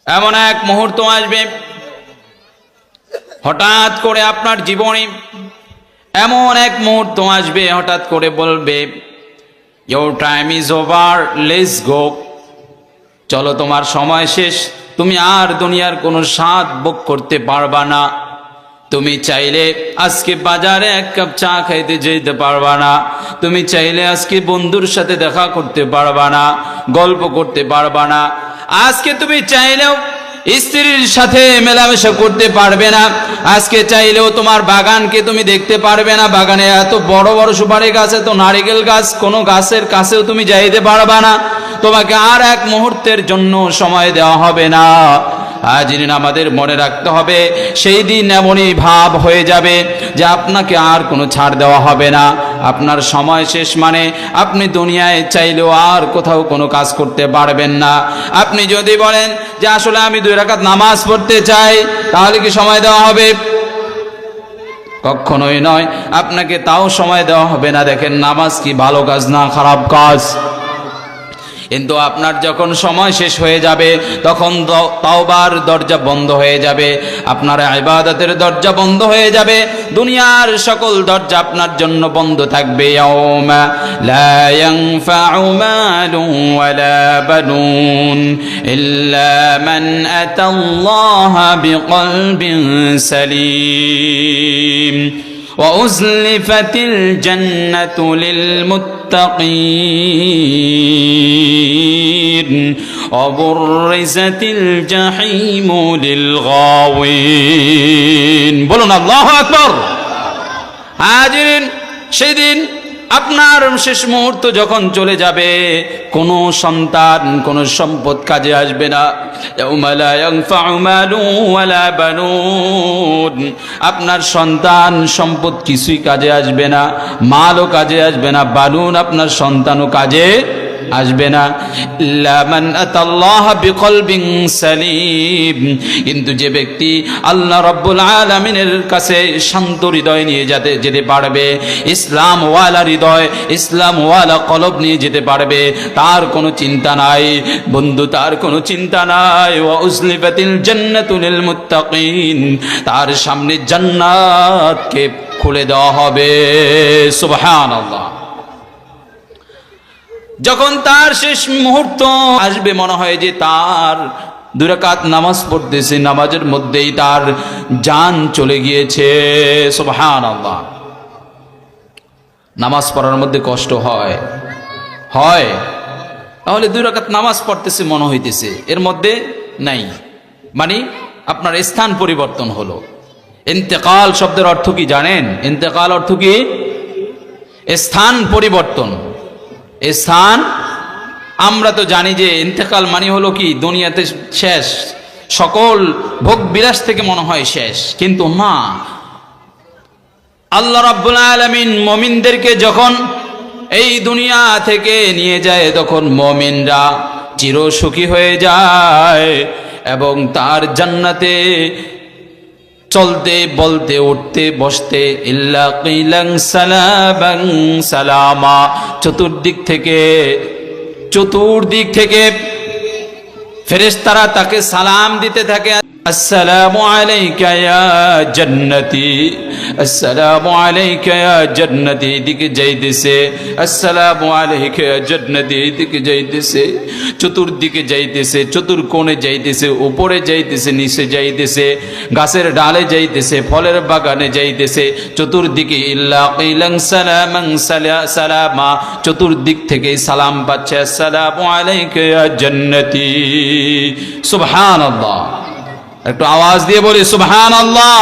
এমন এক মুহূর্ত আসবে হঠাৎ করে আপনার জীবনে, এমন এক মুহূর্ত আসবে হঠাৎ করে বলবে, your time is over, let's go. চলো, তোমার সময় শেষ, তুমি আর দুনিয়ার কোনো স্বাদ ভোগ করতে পারবা না। তুমি চাইলে আজকে বাজারে এক কাপ চা খাইতে যেতে পারবা না। তুমি চাইলে আজকে বন্ধুর সাথে দেখা করতে পারবা না, গল্প করতে পারবা না। আজকে তুমি চাইলেও স্ত্রীর সাথে মেলামেশা করতে পারবে না। আজকে চাইলেও তোমার বাগানকে তুমি দেখতে পারবে না। বাগানে এত বড় বড় সুপারি গাছ, এত নারিকেল গাছ, কোনো গাছের কাছেও তুমি যাইতে পারবা না। তোমাকে আর এক মুহূর্তের জন্য সময় দেওয়া হবে না। হাজিরিন, আমাদের মনে রাখতে হবে, সেই দিন এমনই ভাব হয়ে যাবে যে আপনাকে আর কোনো ছাড় দেওয়া হবে না। আপনার সময় শেষ, মানে আপনি দুনিয়ায় চাইলেও আর কোথাও কোনো কাজ করতে পারবেন না। আপনি যদি বলেন যে আসলে আমি 2 রাকাত নামাজ পড়তে চাই, তাহলে কি সময় দেওয়া হবে? কখনোই নয়, আপনাকে তাও সময় দেওয়া হবে না। দেখেন, নামাজ কি ভালো কাজ না খারাপ কাজ? কিন্তু আপনার যখন সময় শেষ হয়ে যাবে, তখন তাওবার দরজা বন্ধ হয়ে যাবে, আপনার ইবাদতের দরজা বন্ধ হয়ে যাবে, দুনিয়ার সকল দরজা আপনার জন্য বন্ধ থাকবে। ইয়াউমা লা ইয়ানফাউ মালুন ওয়ালা বানুন ইল্লা মান আতাল্লাহা বিকলবিন সালিম وأزلفت الجنة للمتقين وبرزت الجحيم للغاوين বলুন আল্লাহু আকবার। হাজিরিন, সেদিন আপনার শেষ মুহূর্ত যখন চলে যাবে, কোনো সন্তান, কোনো সম্পদ কাজে আসবে না। ইয়াউমা লা ইয়ানফাউ মালুন ওয়ালা বানুন, আপনার সন্তান সম্পদ কিছুই কাজে আসবে না, মালও কাজে আসবে না, বানুন আপনার সন্তানও কাজে আসবে না। ইল্লা মান আতাল্লাহ বিকলবিন সালিম, কিন্তু যে ব্যক্তি আল্লাহ রাব্বুল আলামিনের কাছে শান্ত হৃদয় নিয়ে যেতে পারবে, ইসলাম ওয়ালা হৃদয়, ইসলাম ওয়ালা কলব নিয়ে যেতে পারবে, তার কোনো চিন্তা নাই বন্ধু, তার কোনো চিন্তা নাই। ওয়া উজলিফাতিল জান্নাতু লিল মুত্তাকিন, তার সামনে জান্নাতকে খুলে দেওয়া হবে। সুবহানাল্লাহ। যখন তার শেষ মুহূর্ত আসবে, মনে হয় যে তার 2 রাকাত নামাজ পড়তেছে, নামাজের মধ্যেই তার জান চলে গিয়েছে। সুবহানাল্লাহ। নামাজ পড়ার মধ্যে কষ্ট হয়, তাহলে 2 রাকাত নামাজ পড়তেছে মনে হইতেছে, এর মধ্যে নাই, মানে আপনার স্থান পরিবর্তন হলো। ইন্তেকাল শব্দের অর্থ কি জানেন? ইন্তেকাল অর্থ কি? স্থান পরিবর্তন। স্থান, আমরা তো জানি যে ইন্তেকাল মানে হলো কি, দুনিয়াতে শেষ, সকল ভোগ বিলাস থেকে মনে হয় শেষ, কিন্তু না। আল্লাহ রাব্বুল আলামিন মুমিনদেরকে যখন এই দুনিয়া থেকে নিয়ে যায়, তখন মুমিনরা চিরসুখী হয়ে যায় এবং তার জান্নাতে চলতে বলতে উঠতে বসতে ইল্লা কিলান সালামান সালামা, চতুর্দিক থেকে ফেরেশতারা তাকে সালাম দিতে থাকে। আসসালামু আলাইকা ইয়া জান্নাতি, আসসালামু আলাইকা ইয়া জান্নাতি, এদিকে যাইতেছে, আসসালামু আলাইকা ইয়া জান্নাতি, এদিকে যাইতেছে, চতুর্দিকে যাইতেছে, চতুর্কোণে যাইতেছে, উপরে যাইতেছে, নিচে যাইতেছে, গাছের ডালে যাইতেছে, ফলের বাগানে যাইতেছে, চতুর্দিকে ইল্লা কিলান সালামান সালামা, চতুর্দিক থেকে সালাম পাচ্ছে, আসসালামু আলাইকা ইয়া জান্নাতি। সুবহানাল্লাহ। একটু আওয়াজ দিয়ে বলি সুবহানাল্লাহ।